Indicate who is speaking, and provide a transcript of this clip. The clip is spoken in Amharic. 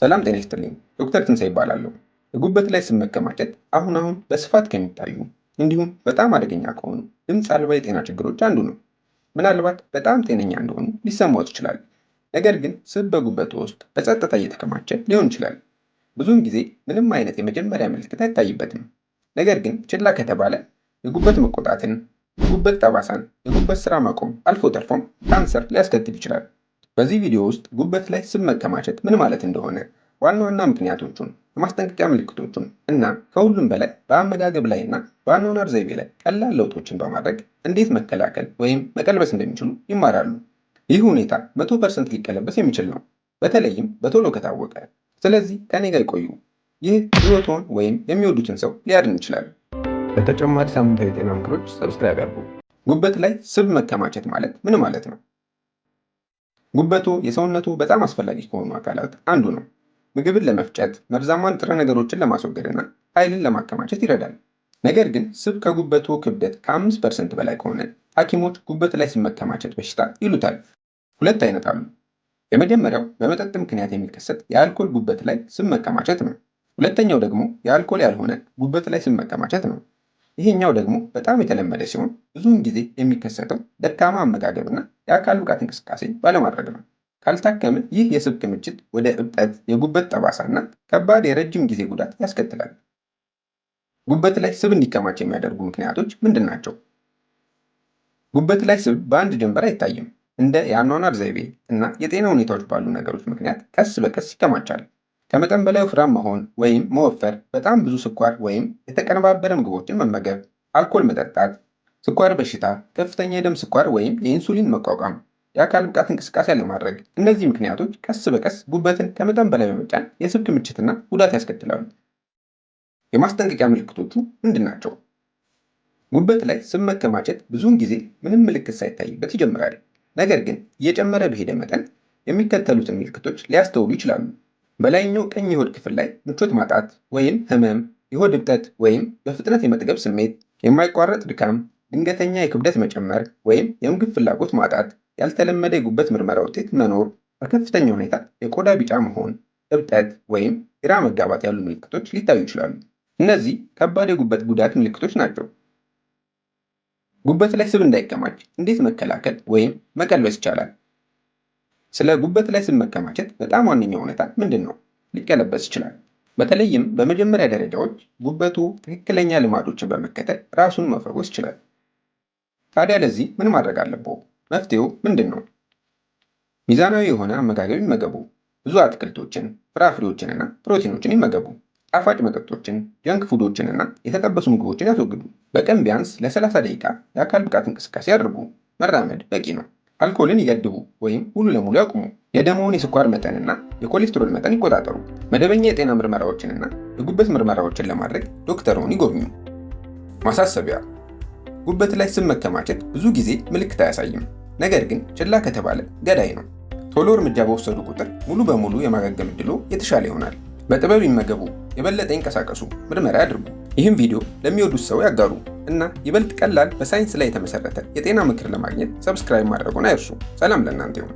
Speaker 1: ሰላም ጤና ይስጥልኝ። ዶክተር ትንሳኤ ይባላለሁ። የጉበት ላይ ስብ መከማቸት አሁን በስፋት ከሚታዩ እንዲሁም በጣም አደገኛ ከሆኑ ድምፅ አልባ የጤና ችግሮች አንዱ ነው። ምናልባት በጣም ጤነኛ እንደሆኑ ሊሰማዎት ይችላል። ነገር ግን ስብ በጉበት ውስጥ በጸጥታ እየተከማቸ ሊሆን ይችላል። ብዙውን ጊዜ ምንም አይነት የመጀመሪያ ምልክት አይታይበትም። ነገር ግን ችላ ከተባለ የጉበት መቆጣትን፣ የጉበት ጠባሳን፣ የጉበት ስራ ማቆም አልፎ ተርፎም ካንሰር ሊያስከትል ይችላል። በዚህ ቪዲዮ ውስጥ ጉበት ላይ ስብ መከማቸት ምን ማለት እንደሆነ፣ ዋና ዋና ምክንያቶቹን፣ የማስጠንቀቂያ ምልክቶቹን እና ከሁሉም በላይ በአመጋገብ ላይ እና በአኗኗር ዘይቤ ላይ ቀላል ለውጦችን በማድረግ እንዴት መከላከል ወይም መቀልበስ እንደሚችሉ ይማራሉ። ይህ ሁኔታ 100% ሊቀለበስ የሚችል ነው፣ በተለይም በቶሎ ከታወቀ። ስለዚህ ከኔ ጋር ይቆዩ። ይህ ሕይወትዎን ወይም የሚወዱትን ሰው ሊያድን ይችላል። ለተጨማሪ ሳምንታዊ የጤና ምክሮች ሰብስክራይብ ያድርጉ። ጉበት ላይ ስብ መከማቸት ማለት ምን ማለት ነው? ጉበቱ የሰውነቱ በጣም አስፈላጊ ከሆኑ አካላት አንዱ ነው። ምግብን ለመፍጨት፣ መርዛማ ንጥረ ነገሮችን ለማስወገድ እና ኃይልን ለማከማቸት ይረዳል። ነገር ግን ስብ ከጉበቱ ክብደት ከ5% በላይ ከሆነ ሐኪሞች ጉበት ላይ ስብ መከማቸት በሽታ ይሉታል። ሁለት አይነት አሉ። የመጀመሪያው በመጠጥ ምክንያት የሚከሰት የአልኮል ጉበት ላይ ስብ መከማቸት ነው። ሁለተኛው ደግሞ የአልኮል ያልሆነ ጉበት ላይ ስብ መከማቸት ነው። ይሄኛው ደግሞ በጣም የተለመደ ሲሆን ብዙውን ጊዜ የሚከሰተው ደካማ አመጋገብና የአካል ብቃት እንቅስቃሴ ባለማድረግ ነው። ካልታከመ ይህ የስብ ክምችት ወደ እብጠት፣ የጉበት ጠባሳና ከባድ የረጅም ጊዜ ጉዳት ያስከትላል። ጉበት ላይ ስብ እንዲከማች የሚያደርጉ ምክንያቶች ምንድን ናቸው? ጉበት ላይ ስብ በአንድ ጀንበር አይታይም። እንደ የአኗኗር ዘይቤ እና የጤና ሁኔታዎች ባሉ ነገሮች ምክንያት ቀስ በቀስ ይከማቻል። ከመጠን በላይ ወፍራም መሆን ወይም መወፈር፣ በጣም ብዙ ስኳር ወይም የተቀነባበረ ምግቦችን መመገብ፣ አልኮል መጠጣት፣ ስኳር በሽታ፣ ከፍተኛ የደም ስኳር ወይም የኢንሱሊን መቋቋም፣ የአካል ብቃት እንቅስቃሴ አለማድረግ፣ እነዚህ ምክንያቶች ቀስ በቀስ ጉበትን ከመጠን በላይ በመጫን የስብ ክምችትና ጉዳት ያስከትላሉ። የማስጠንቀቂያ ምልክቶቹ ምንድን ናቸው? ጉበት ላይ ስብ መከማቸት ብዙውን ጊዜ ምንም ምልክት ሳይታይበት ይጀምራል። ነገር ግን እየጨመረ በሄደ መጠን የሚከተሉትን ምልክቶች ሊያስተውሉ ይችላሉ። በላይኛው ቀኝ የሆድ ክፍል ላይ ምቾት ማጣት ወይም ህመም፣ የሆድ እብጠት ወይም በፍጥነት የመጥገብ ስሜት፣ የማይቋረጥ ድካም፣ ድንገተኛ የክብደት መጨመር ወይም የምግብ ፍላጎት ማጣት፣ ያልተለመደ የጉበት ምርመራ ውጤት መኖር፣ በከፍተኛ ሁኔታ የቆዳ ቢጫ መሆን፣ እብጠት ወይም ግራ መጋባት ያሉ ምልክቶች ሊታዩ ይችላሉ። እነዚህ ከባድ የጉበት ጉዳት ምልክቶች ናቸው። ጉበት ላይ ስብ እንዳይከማች እንዴት መከላከል ወይም መቀልበስ ይቻላል? ስለ ጉበት ላይ ስብ መከማቸት በጣም ዋነኛው ሁኔታ ምንድን ነው? ሊቀለበስ ይችላል። በተለይም በመጀመሪያ ደረጃዎች ጉበቱ ትክክለኛ ልማዶችን በመከተል ራሱን መፈወስ ይችላል። ታዲያ ለዚህ ምን ማድረግ አለብዎ? መፍትሄው ምንድን ነው? ሚዛናዊ የሆነ አመጋገብ ይመገቡ። ብዙ አትክልቶችን፣ ፍራፍሬዎችንና ፕሮቲኖችን ይመገቡ። ጣፋጭ መጠጦችን፣ ጀንክ ፉዶችንና የተጠበሱ ምግቦችን ያስወግዱ። በቀን ቢያንስ ለ30 ደቂቃ የአካል ብቃት እንቅስቃሴ ያድርጉ። መራመድ በቂ ነው። አልኮልን ይገድቡ ወይም ሙሉ ለሙሉ ያቁሙ። የደምዎን የስኳር መጠንና የኮሌስትሮል መጠን ይቆጣጠሩ። መደበኛ የጤና ምርመራዎችንና የጉበት ምርመራዎችን ለማድረግ ዶክተርዎን ይጎብኙ። ማሳሰቢያ፣ ጉበት ላይ ስብ መከማቸት ብዙ ጊዜ ምልክት አያሳይም። ነገር ግን ችላ ከተባለ ገዳይ ነው። ቶሎ እርምጃ በወሰዱ ቁጥር ሙሉ በሙሉ የማገገም ዕድሎ የተሻለ ይሆናል። በጥበብ ይመገቡ፣ የበለጠ ይንቀሳቀሱ፣ ምርመራ ያድርጉ። ይህም ቪዲዮ ለሚወዱት ሰው ያጋሩ እና ይበልጥ ቀላል በሳይንስ ላይ የተመሰረተ የጤና ምክር ለማግኘት ሰብስክራይብ ማድረጉን አይርሱ። ሰላም ለእናንተ ይሁን።